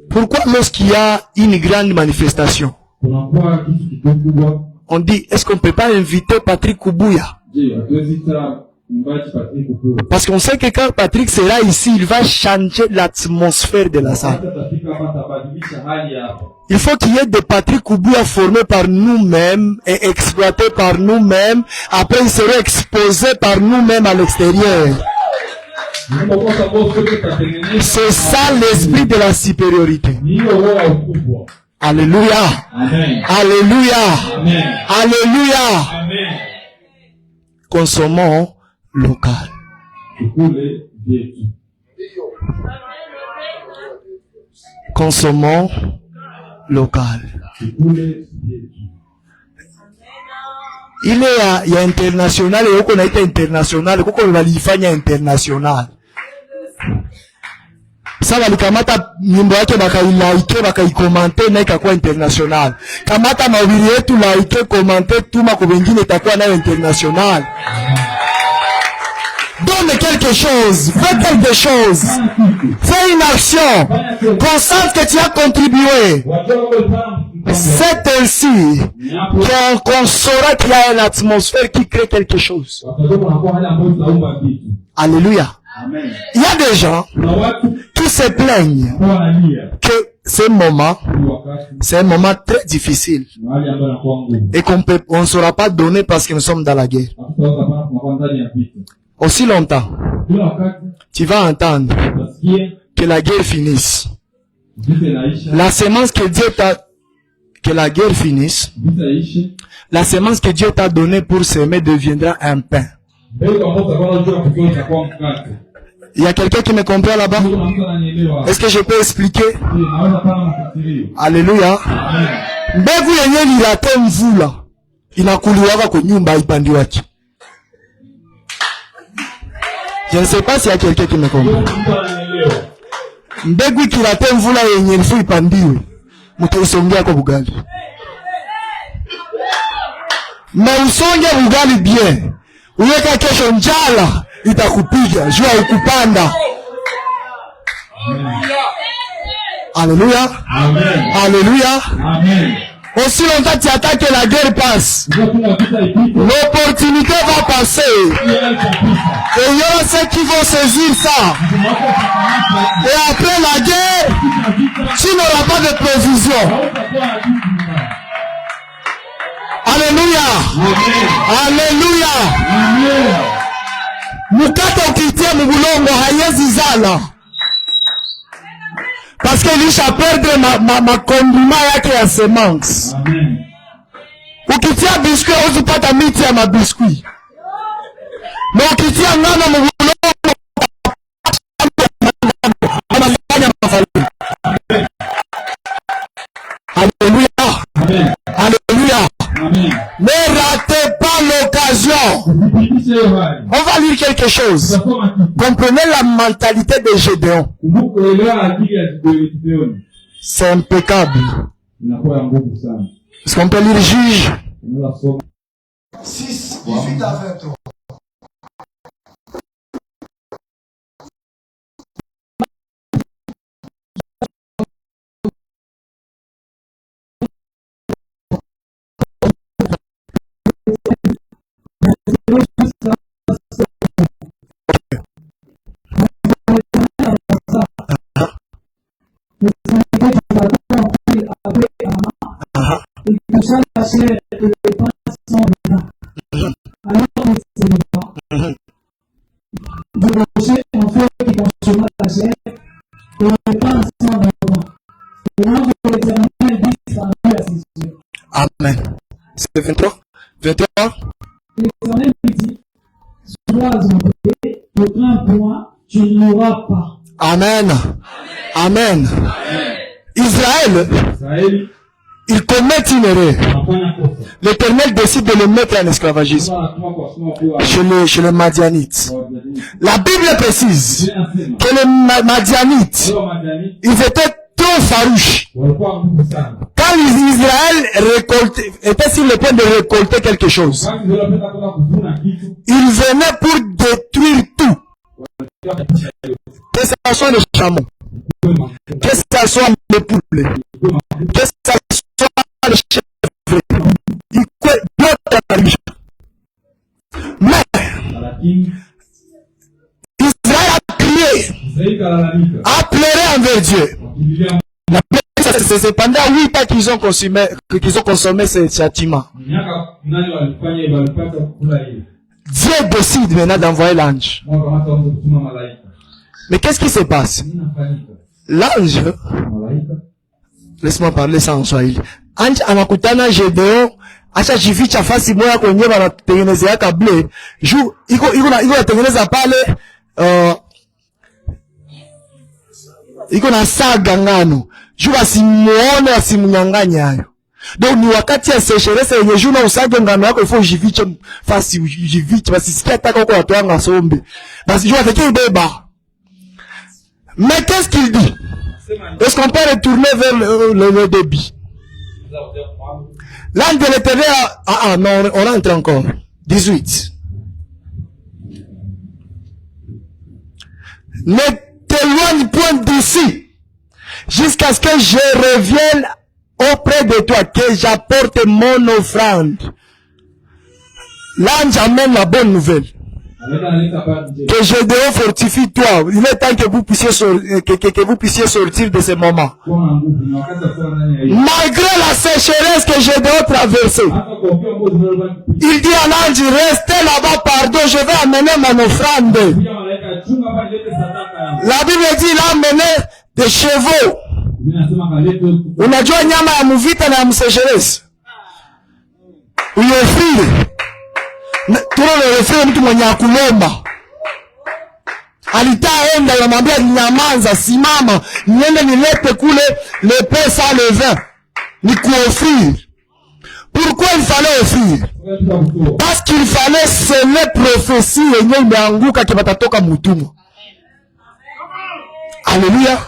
Pourquoi lorsqu'il y a une grande manifestation, on dit, est-ce qu'on ne peut pas inviter Patrick Kubuya? Parce qu'on sait que quand Patrick sera ici, il va changer l'atmosphère de la salle. Il faut qu'il y ait des Patrick Kubuya formés par nous-mêmes et exploités par nous-mêmes. Après, ils seront exposés par nous-mêmes à l'extérieur. C'est ça l'esprit de la supériorité. Alléluia. Amen. Alléluia. Amen. Alléluia. Amen. Consommons local. Consommons local. Il y a international et on a été international, on va l'ifanya international. Ça va likamata nyimbo yake bakailaike bakaikomante na ikakuwa international. Kamata mawili yetu laike komante tuma kwa wengine itakuwa nayo international. Donne quelque chose, fais quelque chose, fais une action, constate que tu as contribué. C'est ainsi qu'on saura qu'il y a une atmosphère qui crée quelque chose. Alléluia. Amen. Il y a des gens qui se plaignent que c'est un moment très difficile et on ne saura pas donner parce que nous sommes dans la guerre. Aussi longtemps, tu vas entendre que la guerre finisse. La semence que Dieu t'a, que la guerre finisse, la semence que Dieu t'a donnée pour s'aimer deviendra un pain. Il y a quelqu'un qui me comprend là-bas? Est-ce que je peux expliquer? Alléluia. Mbegu yenye lilate mvula inakuliwaka kwa nyumba ipandiwaki. Je ne sais pas s'il y a quelqu'un qui me comprend. Mbegu ikilate mvula yenye mfu ipandiwe mutaisongea kwa bugali. Na usonge bugali bien. Uweka kesho njala itakupiga jua ukupanda. Alléluia. Amen. Alléluia. Amen. Aussi longtemps tu attends que la guerre passe, l'opportunité va passer. Et il y aura ceux qui vont saisir ça. Et après la guerre, tu n'auras pas de provision. Alléluia. Alléluia. Mukata ukitia mubulongo hayezi zala. Parce que lisha perdre ma kondima yake ya semence. Ukitia biskuit uzipata miti ya mabiskuit. Na ukitia ngano mubulongo anafanya mafaulu. Alléluia. Amen. Alléluia. Amen. Ne ratez pas l'occasion. On va lire quelque chose. Comprenez la mentalité de Gédéon. C'est impeccable. Est-ce qu'on peut lire Juge 6, 18 à 23. qui consomma la chair, et on prend sang d'enfant. Et l'ange de l'Éternel disparut à ses yeux. Amen. C'est 23. 23. L'Éternel lui dit, sois en paix, ne crains point, tu n'auras pas. Amen. Amen. Israël, il commet une erreur. L'Éternel décide de le mettre en esclavagisme chez les Madianites. La Bible précise que les Madianites, ils étaient trop farouches. Quand Israël était sur le point de récolter quelque chose, ils venaient pour détruire tout. Que ce soit les chameaux, que ce soit les poulets, que ce soit les chèvres, mais Israël a crié, a pleuré envers Dieu. C'est pendant 8 ans qu'ils ont consommé ce châtiment. Dieu décide maintenant d'envoyer l'ange. Mais qu'est-ce qui se passe? L'ange, laisse-moi parler ça en Swahili. Ange anakutana Gedeon, acha jificha fasi moya kwenye wanatengenezea kable. Juu iko natengeneza pale iko na saga ngano. Juu wasimuone wasimunyang'anya hayo. Donc ni wakati ya sécheresse yenye juu na usage ngano yako ifo ujifiche fasi ujifiche basi sikia taka huko watu wanga sombe. Basi juu atake ibeba. Mais qu'est-ce qu'il dit? Est-ce qu'on peut retourner vers le débit? L'ange de l'Éternel, non, on rentre encore. 18. Ne t'éloigne point d'ici, jusqu'à ce que je revienne auprès de toi, que j'apporte mon offrande. L'ange amène la bonne nouvelle. Que Gédéon fortifie toi. Il est temps que vous puissiez sortir de ce moment. Malgré la sécheresse que Gédéon traversait, il dit à l'ange, restez là-bas, pardon, je vais amener mon offrande. La Bible dit, il a amené des chevaux. Unajua nyama ya muvita na ya msécheresse. Uyofile. Tunaelefea mtu mwenye akulomba. Alitaenda yamwambia nyamaza, simama, niende nilete kule le pesa le vin. Ni kuoffrir. Pourquoi il fallait offrir? Parce qu'il fallait sceller prophétie yenye imeanguka kibatoka mutumwa. Alléluia.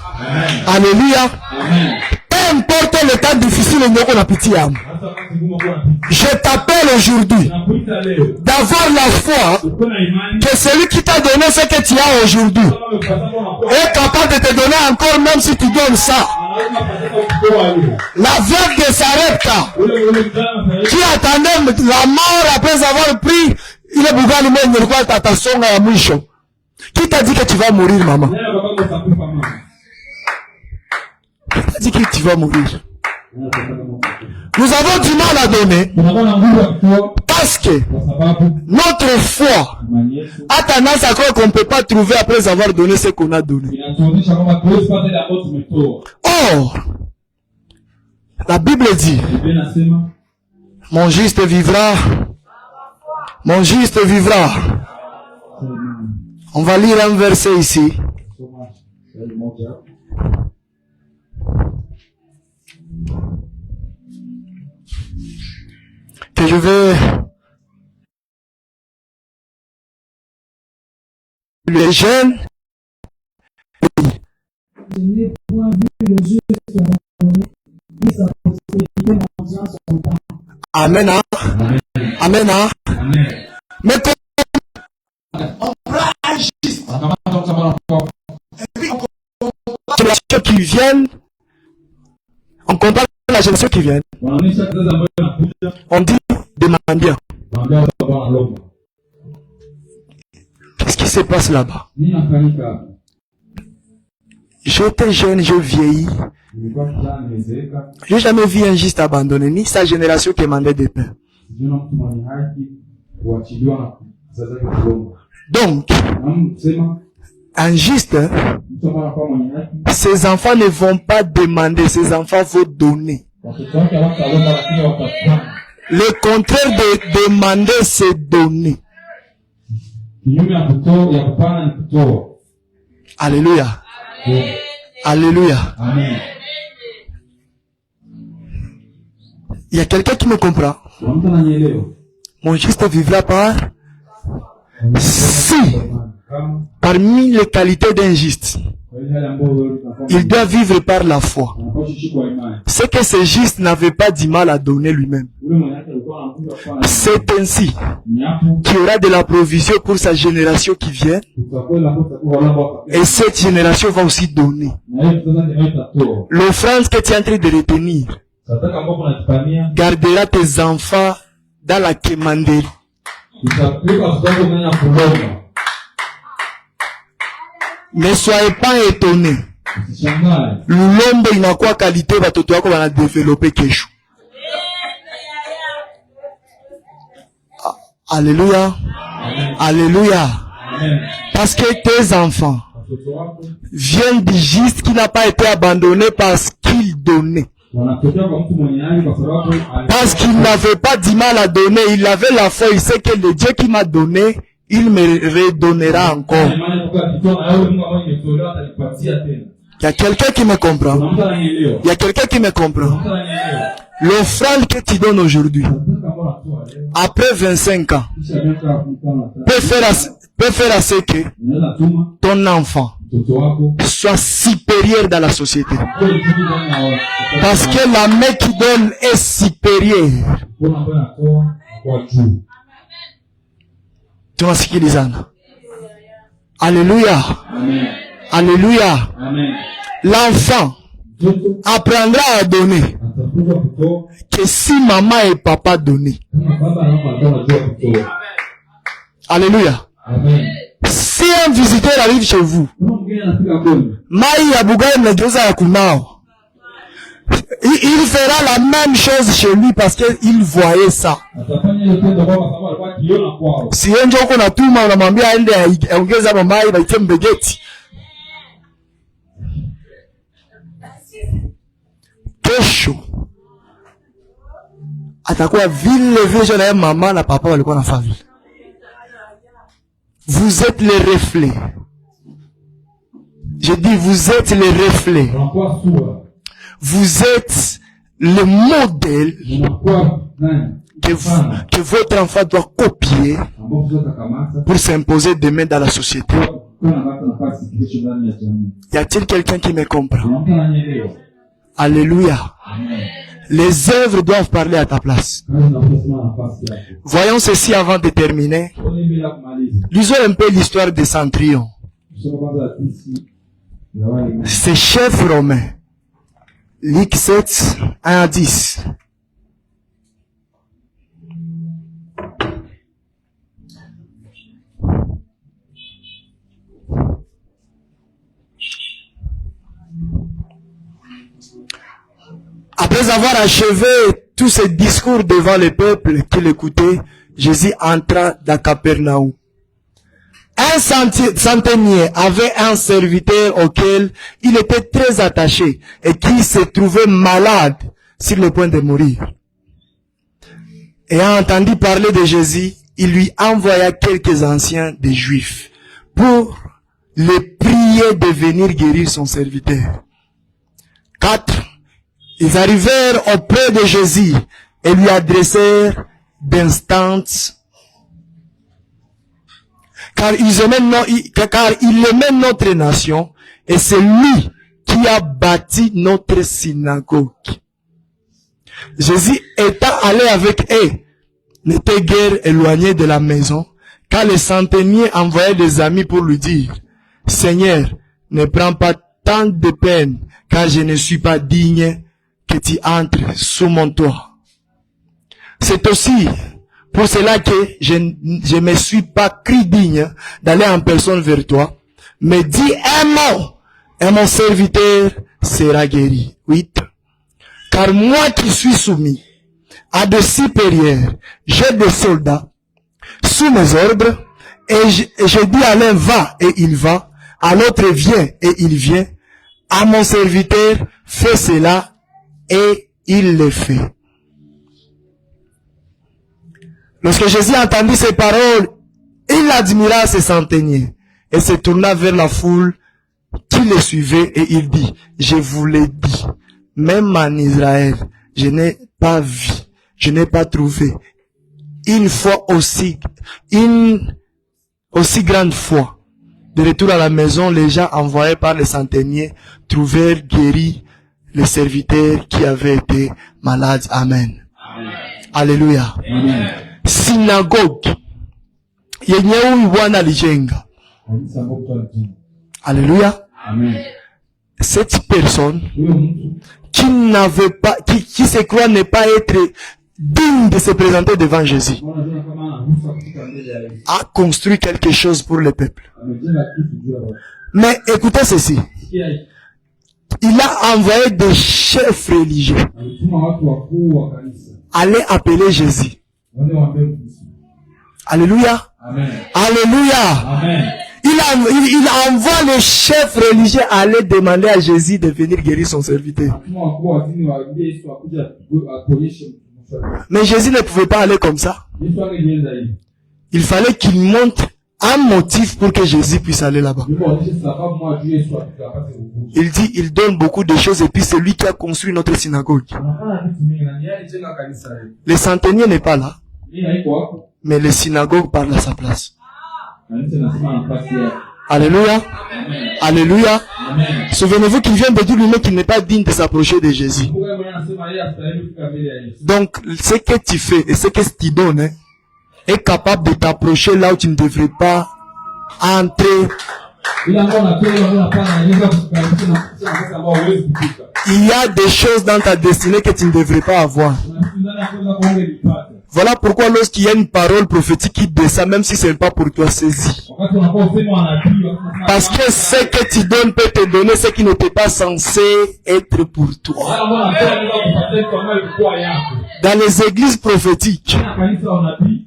Alléluia. Peu importe le temps difficile yenye unapitia. Je t'appelle aujourd'hui d'avoir la foi que celui qui t'a donné ce que tu as aujourd'hui est capable de te donner encore même si tu donnes ça. La veuve de Sarepta qui attendait la mort après avoir pris ile bugali mwenye ilikuwa tatasonga ya mwisho. Qui t'a dit que tu vas mourir, maman? Qui t'a dit que tu vas mourir? Nous avons du mal à donner parce que notre foi a tendance à croire qu'on ne peut pas trouver après avoir donné ce qu'on a donné. Or, la Bible dit, mon juste vivra, mon juste vivra. On va lire un verset ici. Que je vais les jeunes. Je n'ai point vu le juste abandonné, ni sa postérité mendiant son pain. Amen. Amen. Mais on prend un juste. Et puis on compare la génération qui viennent. On compare la génération qui vient. On dit demander. Qu'est-ce qui se passe là-bas? J'étais jeune, je vieillis. Je n'ai jamais vu un juste abandonné, ni sa génération qui demandait des pains. Donc, injuste, ces enfants ne vont pas demander, ces enfants vont donner. Le contraire de demander, c'est donner. Alléluia. Alléluia. Amen. Il y a quelqu'un qui me comprend. Mon juste vivra par si, parmi les qualités d'un juste, il doit vivre par la foi. C'est que ce juste n'avait pas du mal à donner lui-même. C'est ainsi qu'il y aura de la provision pour sa génération qui vient. Et cette génération va aussi donner. L'offrande que tu es en train de retenir gardera tes enfants dans la quémanderie. Ne soyez pas étonnés. L'homme il n'a quoi qualité va tout va développer quelque chose. Alléluia. Alléluia. Parce que tes enfants viennent du juste qui n'a pas été abandonné parce qu'il donnait. Parce qu'il n'avait pas du mal à donner, il avait la foi, il sait que le Dieu qui m'a donné, il me redonnera encore. Il y a quelqu'un qui me comprend. Il y a quelqu'un qui me comprend. L'offrande que tu donnes aujourd'hui, après 25 ans, peut faire à ce que ton enfant soit supérieur dans la société. Parce que la main qui donne est supérieure. Tunasikilizana. Alléluia. Alléluia. L'enfant apprendra à donner que si maman et papa donnent. Alléluia. Si un visiteur arrive chez vous, il fera la même chose chez lui parce qu'il voyait ça. Si un jour qu'on a tout le monde a mambi aende aongeza mama ibaite mbegeti. Kesho atakuwa vile vile na mama na papa walikuwa na famille. Vous êtes les reflets. Je dis vous êtes les reflets. Vous êtes le modèle que votre enfant doit copier pour s'imposer demain dans la société. Y a-t-il quelqu'un qui me comprend? Alléluia. Les œuvres doivent parler à ta place. Voyons ceci avant de terminer. Lisons un peu l'histoire de Centurion. C'est chef romain. Luc 7, 1 à 10. Après avoir achevé tous ces discours devant le peuple qui l'écoutait, Jésus entra dans Capernaum. Un centenier avait un serviteur auquel il était très attaché et qui se trouvait malade sur le point de mourir. Ayant entendu parler de Jésus, il lui envoya quelques anciens des Juifs pour le prier de venir guérir son serviteur. 4. Ils arrivèrent auprès de Jésus et lui adressèrent d'instances car il aimait notre nation et c'est lui qui a bâti notre synagogue. Jésus étant allé avec eux, n'était guère éloigné de la maison, car le centenier envoyait des amis pour lui dire, Seigneur, ne prends pas tant de peine, car je ne suis pas digne que tu entres sous mon toit. C'est aussi pour cela que je me suis pas cru digne d'aller en personne vers toi, mais dis un mot et mon serviteur sera guéri. 8. Car moi qui suis soumis à des supérieurs, j'ai des soldats sous mes ordres, et je dis à l'un va et il va, À l'autre, viens, et il vient. À mon serviteur, fais cela, et il le fait. Lorsque Jésus entendit ces paroles, il admira ce centenier et se tourna vers la foule qui le suivait et il dit, je vous l'ai dit, même en Israël, je n'ai pas vu, je n'ai pas trouvé une aussi grande foi. De retour à la maison, les gens envoyés par le centenier trouvèrent guéris les serviteurs qui avaient été malades. Amen. Amen. Alléluia. Amen. Synagogue. Yenyewe Bwana alijenga. Alléluia. Amen. Cette personne qui n'avait pas, qui se croit ne pas être digne de se présenter devant Jésus, a construit quelque chose pour le peuple. Mais écoutez ceci. Il a envoyé des chefs religieux aller appeler Jésus. Alléluia. Amen. Alléluia. Amen. Il envoie les chefs religieux aller demander à Jésus de venir guérir son serviteur. Mais Jésus ne pouvait pas aller comme ça. Il fallait qu'il montre un motif pour que Jésus puisse aller là-bas. Il dit, il donne beaucoup de choses et puis c'est lui qui a construit notre synagogue. Le centenier n'est pas là, mais le synagogue parle à sa place. Alléluia. Alléluia. Souvenez-vous qu'il vient de dire lui-même qu'il n'est pas digne de s'approcher de Jésus. Donc, ce que tu fais et ce que tu donnes est capable de t'approcher là où tu ne devrais pas entrer. Il y a des choses dans ta destinée que tu ne devrais pas avoir. Voilà pourquoi lorsqu'il y a une parole prophétique qui descend, même si ce n'est pas pour toi, saisis. Parce que ce que tu donnes peut te donner ce qui n'était pas censé être pour toi. Dans les églises prophétiques,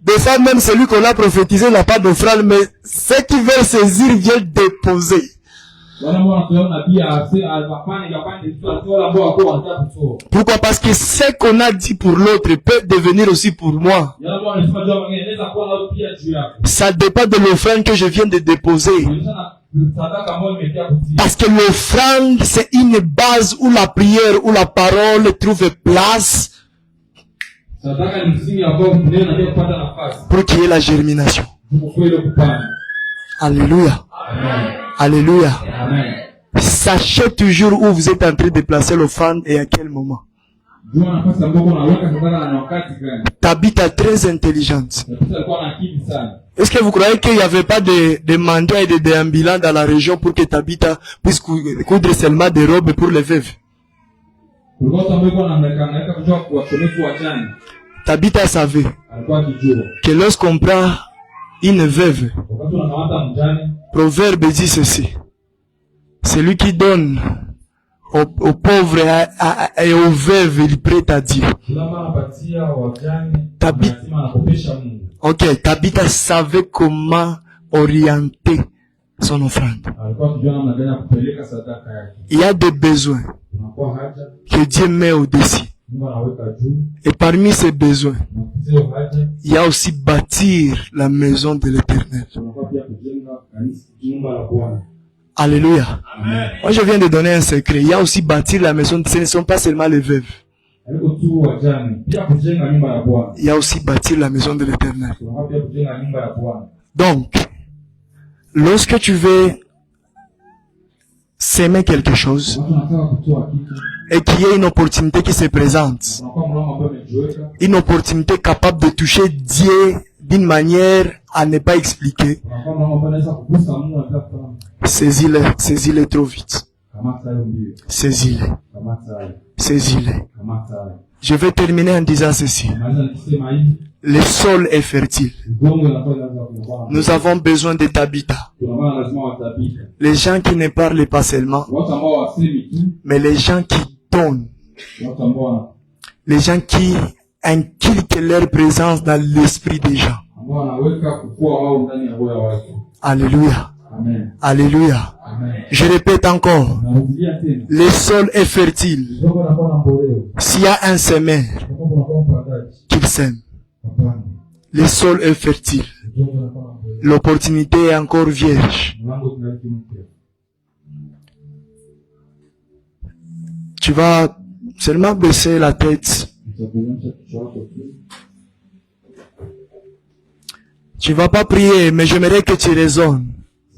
des fois même celui qu'on a prophétisé n'a pas d'offrande, mais ceux qui veulent saisir viennent déposer. Pourquoi? Parce que ce qu'on a dit pour l'autre peut devenir aussi pour moi. Ça dépend de l'offrande que je viens de déposer. Parce que l'offrande, c'est une base où la prière, où la parole trouve place pour qu'il y ait la germination. Alléluia. Amen. Alléluia. Amen. Sachez toujours où vous êtes en train de placer l'offrande et à quel moment. Tabitha très intelligente. Est-ce que vous croyez qu'il n'y avait pas de mendiants et de déambulants dans la région pour que Tabitha puisse coudre seulement des robes pour les veuves? Tabitha savait que lorsqu'on prend une veuve, Proverbe dit ceci: celui qui donne aux pauvres et aux veuves, il prête à Dieu. Tabitha savait comment orienter son offrande. Il y a des besoins que Dieu met au-dessus. Et parmi ces besoins, il y a aussi bâtir la maison de l'Éternel. Alléluia. Amen. Moi je viens de donner un secret. Il y a aussi bâtir la maison. Ce ne sont pas seulement les veuves. Il y a aussi bâtir la maison de l'Éternel. Donc, lorsque tu veux s'aimer quelque chose et qu'il y ait une opportunité qui se présente, une opportunité capable de toucher Dieu d'une manière à ne pas expliquer, saisis-le trop vite. Saisis-le. Saisis-le. Je vais terminer en disant ceci. Le sol est fertile. Nous avons besoin de Tabitha. Les gens qui ne parlent pas seulement, mais les gens qui donnent. Les gens qui inculquent leur présence dans l'esprit des gens. Alléluia. Amen. Alléluia. Amen. Je répète encore. Narudia tena. Le sol est fertile. Udongo unakuwa na mboleo. S'il y a un semeur Kama kunakuwa mpandaji. qu'il sème, Hapana. le sol est fertile. Udongo unakuwa na mboleo. L'opportunité est encore vierge. Mlango tunaliki mpya. Tu vas seulement baisser la tête. Utakuonyesha kichwa chako tu. Tu vas pas prier, mais j'aimerais que tu raisonnes.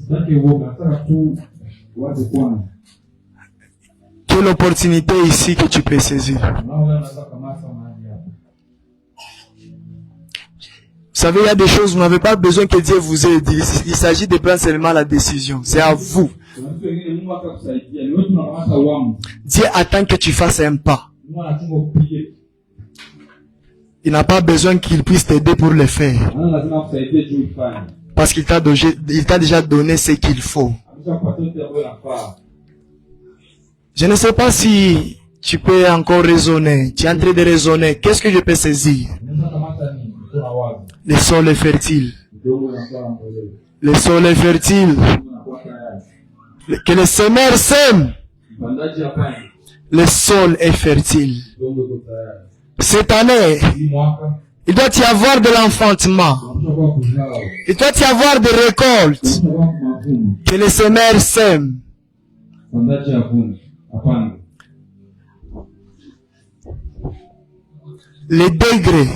Sitaki uoga, nataka tu waze kwanza. Quelle opportunité ici que tu peux saisir. Mlango unaweza kamata mahali hapa. Vous savez, il y a des choses, vous n'avez pas besoin que Dieu vous aide. Il s'agit de prendre seulement la décision. C'est à vous. Kuna mtu wengine Mungu atakusaidia. Ni wewe tunakamata uamuzi. Dieu attend que tu fasses un pas. Mungu anachunga upige. Il n'a pas besoin qu'il puisse t'aider pour le faire. Ana lazima akusaidie juu ifanye. Parce qu'il t'a déjà donné ce qu'il faut. Ameshakupatia yote ambayo inafaa. Je ne sais pas si tu peux encore raisonner. Tu es en train de raisonner. Qu'est-ce que je peux saisir? Unaweza kamata nini? Kuna wazi. Le sol est fertile. Udongo unakuwa na mboleo. Le sol est fertile. Udongo unakuwa tayari. Que le semeur sème. Mpandaji hapana. Le sol est fertile. Udongo uko tayari. Cette année, Hii mwaka il doit y avoir de l'enfantement. tunataka kuzao. Il doit y avoir des récoltes. Tunataka mavuno. Que le semeur sème. Mpandaji havuna. Hapana. Les degrés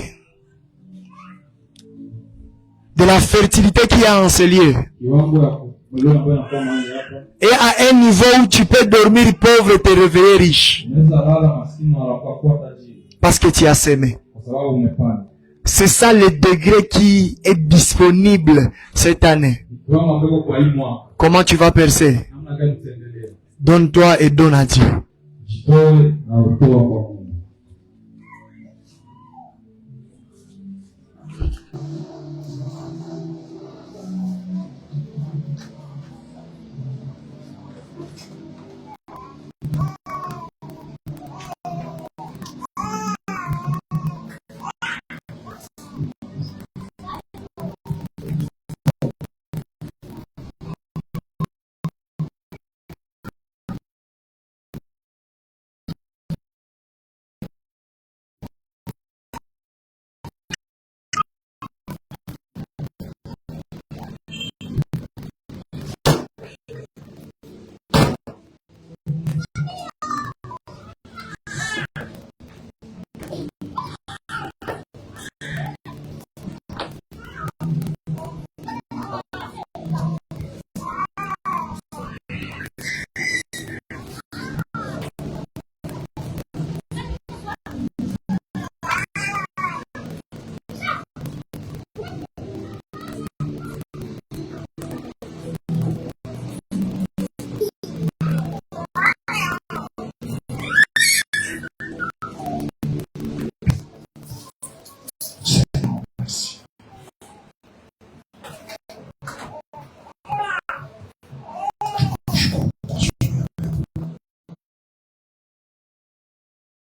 de la fertilité qu'il y a en ce lieu. Kiwango ya mboleo ambayo inakuwa mahali hapa. Et à un niveau où tu peux dormir pauvre et te réveiller riche. Unaweza lala maskini wala kuwa tajiri. Parce que tu as semé. Kwa sababu umepanda. C'est ça le degré qui est disponible cette année. Kiwango ambako kwa hii mwaka. Comment tu vas percer? Namna gani utaendelea? Donne-toi et donne à Dieu. Jitoe na utoe kwa Mungu.